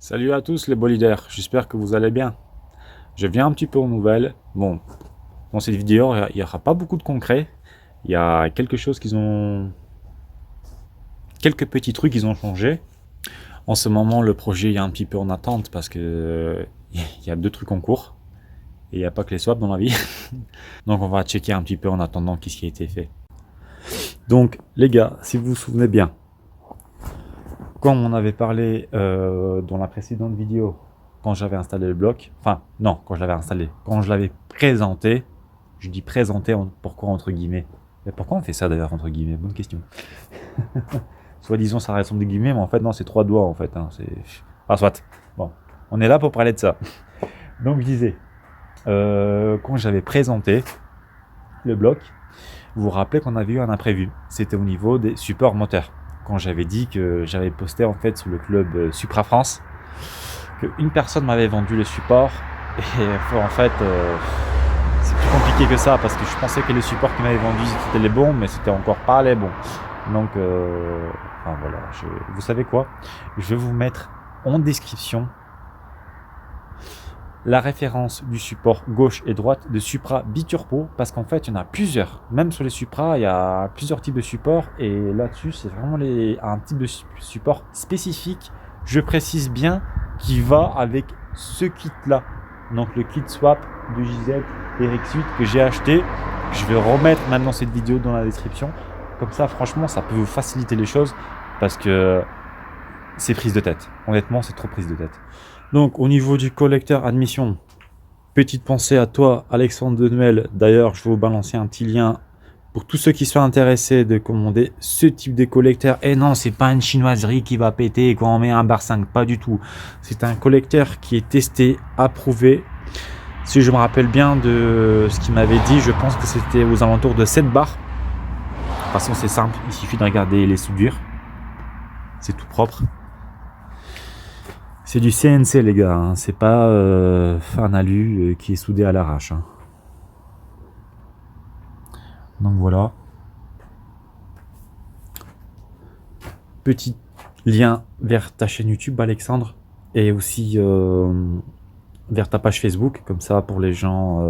Salut à tous les bolidaires, j'espère que vous allez bien. Je viens un petit peu aux nouvelles. Bon, dans cette vidéo, il n'y aura pas beaucoup de concret. Il y a quelque chose qu'ils ont... Quelques petits trucs qu'ils ont changé. En ce moment, le projet est un petit peu en attente parce que il y a deux trucs en cours. Et il n'y a pas que les swaps dans la vie. Donc on va checker un petit peu en attendant qu'est-ce qui a été fait. Donc les gars, si vous vous souvenez bien, comme on avait parlé dans la précédente vidéo, quand j'avais installé le bloc, enfin non, quand je l'avais installé, quand je l'avais présenté, je dis présenté, pourquoi entre guillemets? Mais pourquoi on fait ça d'ailleurs entre guillemets? Bonne question. Soi-disant ça ressemble des guillemets, mais en fait non, c'est 3 doigts en fait. Hein, ah soit. Bon, on est là pour parler de ça. Donc je disais, quand j'avais présenté le bloc, vous vous rappelez qu'on avait eu un imprévu. C'était au niveau des supports moteurs. Quand j'avais dit que j'avais posté en fait sur le club Supra France qu'une personne m'avait vendu le support et en fait c'est plus compliqué que ça parce que je pensais que les supports qu'il m'avait vendus c'était les bons mais c'était encore pas les bons. Donc enfin, voilà, vous savez quoi, je vais vous mettre en description la référence du support gauche et droite de Supra Biturbo parce qu'en fait il y en a plusieurs, même sur les Supra il y a plusieurs types de supports et là-dessus c'est vraiment un type de support spécifique, je précise bien, qui va avec ce kit là, donc le kit swap de JZ RX8 que j'ai acheté. Je vais remettre maintenant cette vidéo dans la description, comme ça franchement ça peut vous faciliter les choses parce que c'est prise de tête, honnêtement c'est trop prise de tête. Donc au niveau du collecteur admission, petite pensée à toi Alexandre Denuel. D'ailleurs je vais vous balancer un petit lien pour tous ceux qui sont intéressés de commander ce type de collecteur. Et non, c'est pas une chinoiserie qui va péter quand on met un bar 5, pas du tout. C'est un collecteur qui est testé, approuvé. Si je me rappelle bien de ce qu'il m'avait dit, je pense que c'était aux alentours de 7 bars. De toute façon c'est simple, il suffit de regarder les soudures. C'est tout propre. C'est du CNC les gars, hein. C'est pas un alu qui est soudé à l'arrache. Hein. Donc voilà. Petit lien vers ta chaîne YouTube Alexandre et aussi vers ta page Facebook, comme ça pour les gens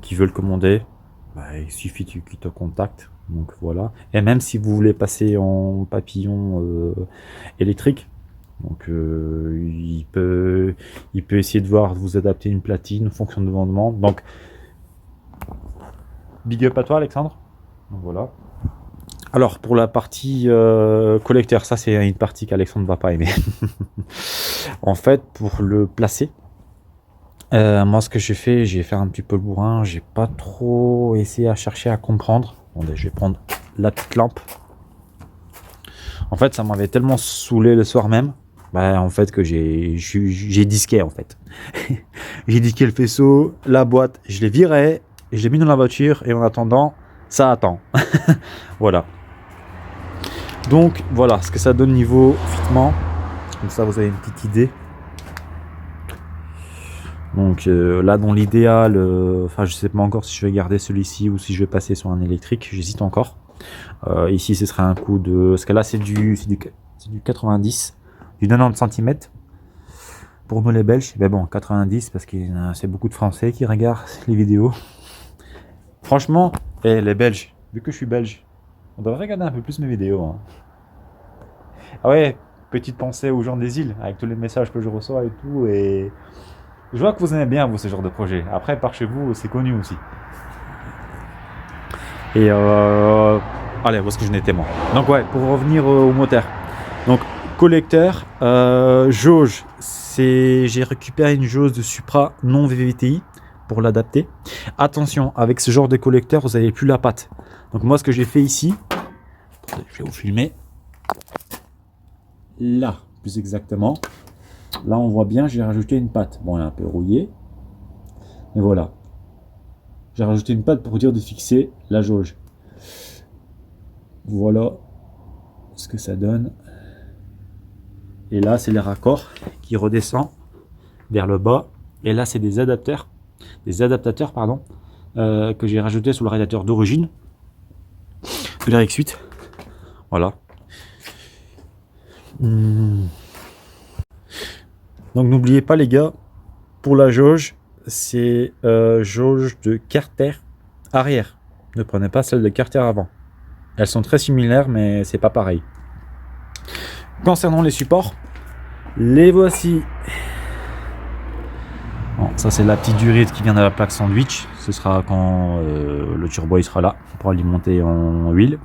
qui veulent commander, bah, il suffit qu'ils te contactent. Donc voilà. Et même si vous voulez passer en papillon électrique, donc il peut essayer de voir, vous adapter une platine en fonction de vos demandes. Donc big up à toi Alexandre. Donc voilà. Alors pour la partie collecteur, ça c'est une partie qu'Alexandre ne va pas aimer. En fait pour le placer, moi ce que j'ai fait un petit peu le bourrin, j'ai pas trop essayé à chercher à comprendre. Bon, je vais prendre la petite lampe. En fait ça m'avait tellement saoulé le soir même. Bah, en fait que j'ai disqué en fait. J'ai disqué le faisceau, la boîte, je l'ai viré, je l'ai mis dans la voiture et en attendant, ça attend. Voilà. Donc voilà ce que ça donne niveau fitement. Comme ça vous avez une petite idée. Donc là dans l'idéal, enfin je sais pas encore si je vais garder celui-ci ou si je vais passer sur un électrique, j'hésite encore. Ici ce serait un coup de... Parce que là c'est du 90. Du 90 cm pour nous les Belges, mais bon 90 parce que c'est beaucoup de Français qui regardent les vidéos. Franchement, les Belges, vu que je suis belge, on devrait regarder un peu plus mes vidéos. Hein. Ah ouais, petite pensée aux gens des îles, avec tous les messages que je reçois et tout, et je vois que vous aimez bien vous ce genre de projet. Après par chez vous c'est connu aussi. Et allez, où est-ce que je n'étais moi? Donc ouais, pour revenir au moteur. Donc collecteur, jauge, j'ai récupéré une jauge de Supra non VVTI pour l'adapter. Attention, avec ce genre de collecteur, vous n'avez plus la patte. Donc moi, ce que j'ai fait ici, je vais vous filmer. Là, plus exactement. Là, on voit bien, j'ai rajouté une patte. Bon, elle est un peu rouillée. Mais voilà. J'ai rajouté une patte pour dire de fixer la jauge. Voilà ce que ça donne. Et là, c'est les raccords qui redescendent vers le bas. Et là, c'est des adaptateurs, pardon, que j'ai rajouté sur le radiateur d'origine de l'RX8. Voilà. Donc n'oubliez pas les gars, pour la jauge, c'est jauge de carter arrière. Ne prenez pas celle de carter avant. Elles sont très similaires, mais c'est pas pareil. Concernant les supports, les voici. Bon, ça c'est la petite durite qui vient de la plaque sandwich. Ce sera quand le turbo il sera là pour alimenter en huile.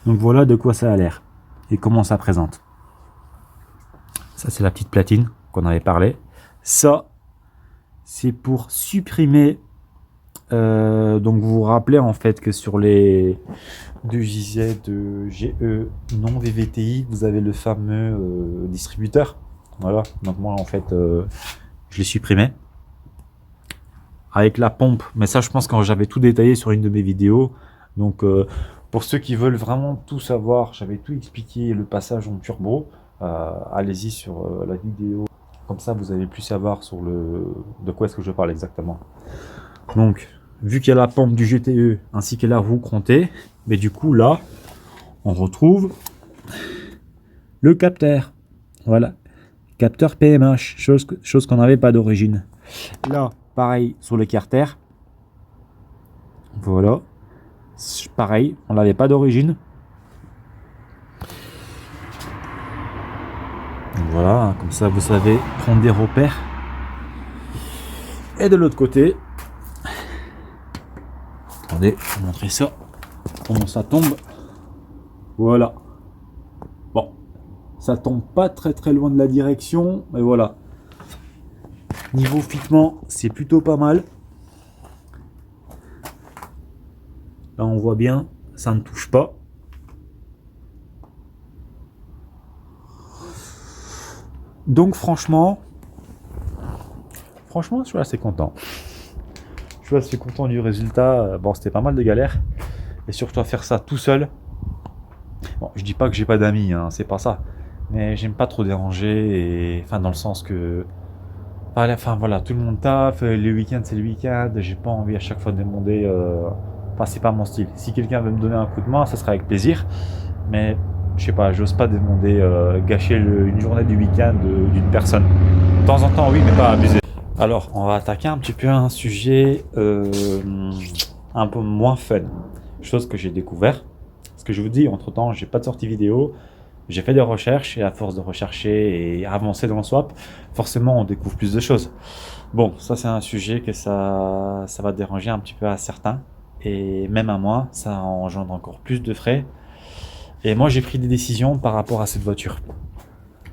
Donc voilà de quoi ça a l'air et comment ça présente. Ça c'est la petite platine qu'on avait parlé. Ça c'est pour supprimer. Donc vous vous rappelez en fait que sur les 2JZ, GE non VVTI, vous avez le fameux distributeur. Voilà. Donc moi en fait je l'ai supprimé avec la pompe. Mais ça je pense que j'avais tout détaillé sur une de mes vidéos. Donc pour ceux qui veulent vraiment tout savoir, j'avais tout expliqué le passage en turbo. Allez-y sur la vidéo. Comme ça, vous allez plus savoir sur de quoi est-ce que je parle exactement. Donc, vu qu'il y a la pompe du GTE ainsi que la roue crontée, mais du coup là, on retrouve le capteur. Voilà, capteur PMH, chose qu'on n'avait pas d'origine. Là, pareil sur le carter. Voilà, pareil, on l'avait pas d'origine. Voilà, comme ça vous savez prendre des repères. Et de l'autre côté, attendez, je vais vous montrer ça, comment ça tombe. Voilà. Bon, ça tombe pas très loin de la direction, mais voilà. Niveau fittement, c'est plutôt pas mal. Là on voit bien, ça ne touche pas. Donc franchement, je suis assez content. Je suis assez content du résultat. Bon, c'était pas mal de galères. Et surtout à faire ça tout seul. Bon, je dis pas que j'ai pas d'amis, hein, c'est pas ça. Mais j'aime pas trop déranger. Et, enfin, dans le sens que... Enfin voilà, tout le monde taffe. Les week-ends, c'est le week-end. J'ai pas envie à chaque fois de demander... Enfin, c'est pas mon style. Si quelqu'un veut me donner un coup de main, ça sera avec plaisir. Mais... je sais pas, j'ose pas demander gâcher une journée du week-end d'une personne. De temps en temps, oui, mais pas abuser. Alors, on va attaquer un petit peu un sujet un peu moins fun. Chose que j'ai découvert. Ce que je vous dis, entre-temps, j'ai pas de sortie vidéo. J'ai fait des recherches et à force de rechercher et avancer dans le swap, forcément, on découvre plus de choses. Bon, ça, c'est un sujet que ça va déranger un petit peu à certains. Et même à moi, ça engendre encore plus de frais. Et moi, j'ai pris des décisions par rapport à cette voiture.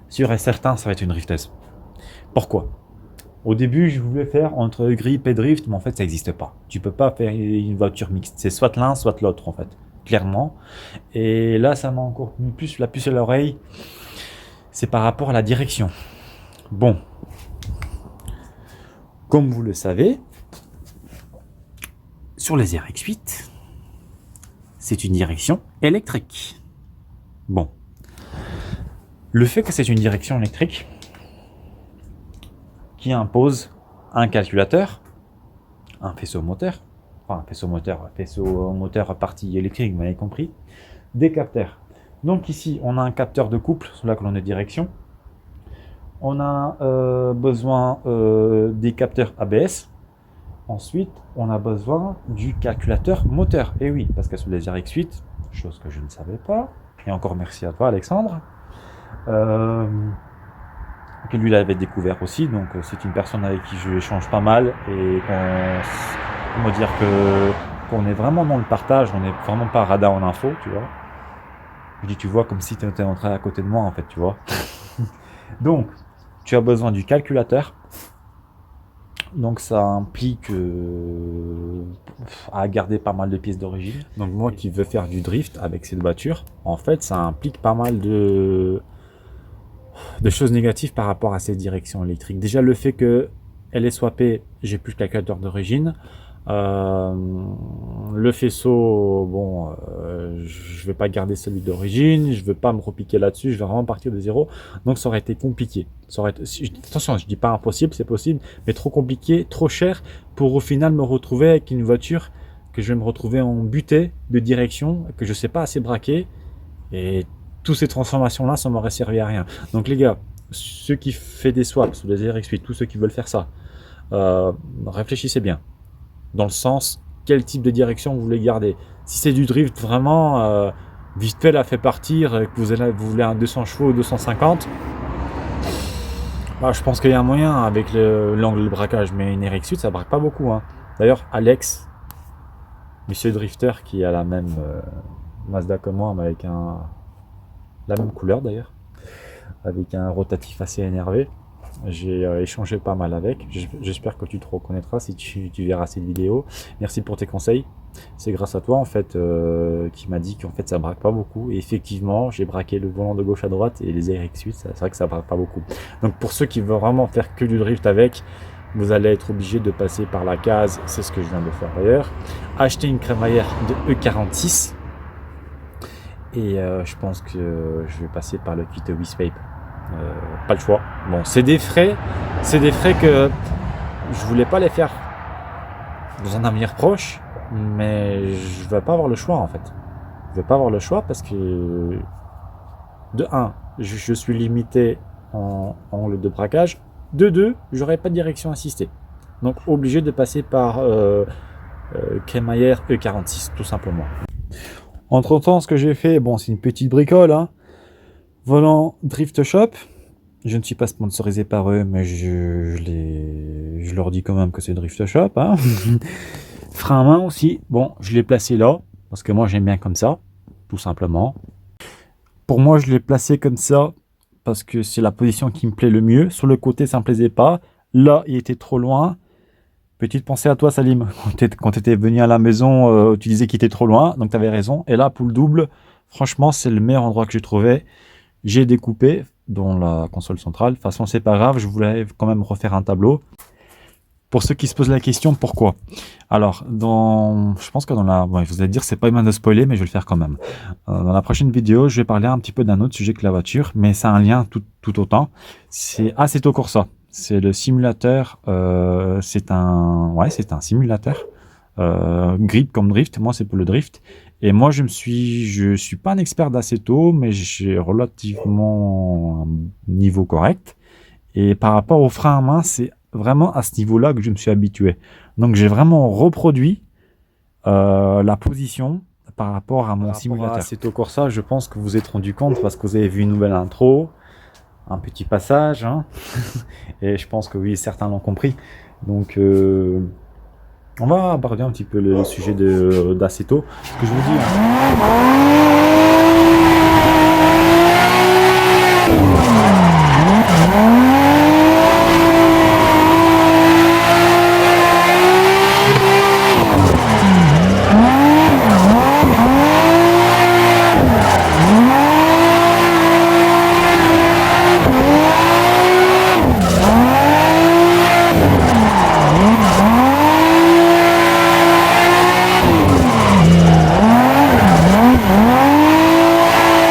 Sûr et certain, ça va être une drifteuse. Pourquoi ? Au début, je voulais faire entre grip et drift, mais en fait, ça n'existe pas. Tu peux pas faire une voiture mixte. C'est soit l'un, soit l'autre, en fait. Clairement. Et là, ça m'a encore mis plus la puce à l'oreille. C'est par rapport à la direction. Bon. Comme vous le savez, sur les RX-8, c'est une direction électrique. Bon. Le fait que c'est une direction électrique qui impose un calculateur, un faisceau moteur, enfin un faisceau moteur partie électrique, vous m'avez compris, des capteurs. Donc ici, on a un capteur de couple sur la colonne de direction. On a besoin des capteurs ABS. Ensuite, on a besoin du calculateur moteur. Et oui, parce que sur les RX8, chose que je ne savais pas, et encore merci à toi Alexandre, que lui l'avait découvert aussi, donc c'est une personne avec qui je échange pas mal et on va dire qu'on est vraiment dans le partage, on n'est vraiment pas radar en info, tu vois. Je dis tu vois comme si tu étais entré à côté de moi en fait, tu vois. Donc, tu as besoin du calculateur. Donc ça implique à garder pas mal de pièces d'origine. Donc moi qui veux faire du drift avec cette voiture, en fait ça implique pas mal de choses négatives par rapport à cette direction électrique. Déjà le fait que elle est swappée, j'ai plus le calculateur d'origine. Le faisceau, bon, je vais pas garder celui d'origine, je veux pas me repiquer là-dessus, je vais vraiment partir de zéro. Donc ça aurait été compliqué. Ça aurait été, attention, je dis pas impossible, c'est possible, mais trop compliqué, trop cher pour au final me retrouver avec une voiture que je vais me retrouver en butée de direction, que je sais pas assez braquer. Et toutes ces transformations-là, ça m'aurait servi à rien. Donc les gars, ceux qui font des swaps ou des RX8, tous ceux qui veulent faire ça, réfléchissez bien. Dans le sens, quel type de direction vous voulez garder. Si c'est du drift vraiment, vite fait la fait partir, que vous voulez un 200 chevaux ou 250, bah, je pense qu'il y a un moyen avec l'angle de braquage, mais une RX8 ça braque pas beaucoup. Hein. D'ailleurs, Alex, monsieur drifter qui a la même Mazda que moi, mais avec la même couleur d'ailleurs, avec un rotatif assez énervé. J'ai échangé pas mal avec. J'espère que tu te reconnaîtras si tu verras cette vidéo. Merci pour tes conseils. C'est grâce à toi en fait qui m'a dit qu'en fait ça braque pas beaucoup. Et effectivement, j'ai braqué le volant de gauche à droite et les RX8, c'est vrai que ça braque pas beaucoup. Donc pour ceux qui veulent vraiment faire que du drift avec, vous allez être obligé de passer par la case. C'est ce que je viens de faire d'ailleurs. Acheter une crémaillère de E46. Et je pense que je vais passer par le kit Wispape. Pas le choix. Bon, c'est des frais que je voulais pas les faire dans un avenir proche, mais je vais pas avoir le choix en fait. Je vais pas avoir le choix parce que de 1, je suis limité en angle de braquage. De 2, j'aurai pas de direction assistée. Donc obligé de passer par crémaillère E46 tout simplement. Entre temps, ce que j'ai fait, bon, c'est une petite bricole, hein. Volant Drift Shop. Je ne suis pas sponsorisé par eux, mais je leur dis quand même que c'est Drift Shop. Hein. Frein à main aussi. Bon, je l'ai placé là, parce que moi j'aime bien comme ça, tout simplement. Pour moi, je l'ai placé comme ça, parce que c'est la position qui me plaît le mieux. Sur le côté, ça ne me plaisait pas. Là, il était trop loin. Petite pensée à toi, Salim. Quand tu étais venu à la maison, tu disais qu'il était trop loin, donc tu avais raison. Et là, pour le double, franchement, c'est le meilleur endroit que j'ai trouvé. J'ai découpé dans la console centrale. De toute façon, c'est pas grave, je voulais quand même refaire un tableau. Pour ceux qui se posent la question, pourquoi? Alors, je pense que bon, vous allez dire, c'est pas bien de spoiler, mais je vais le faire quand même. Dans la prochaine vidéo, je vais parler un petit peu d'un autre sujet que la voiture, mais ça a un lien tout autant. C'est Assetto Corsa. C'est le simulateur. C'est un simulateur. Grid comme drift. Moi, c'est pour le drift. Et moi, je suis pas un expert d'Assetto, mais j'ai relativement un niveau correct. Et par rapport au frein à main, c'est vraiment à ce niveau-là que je me suis habitué. Donc, j'ai vraiment reproduit la position par rapport à mon simulateur. Assetto Corsa, je pense que vous vous êtes rendu compte parce que vous avez vu une nouvelle intro, un petit passage, hein. Et je pense que oui, certains l'ont compris. Donc, on va aborder un petit peu le sujet d'Assetto. Ce que je vous dis. Hein,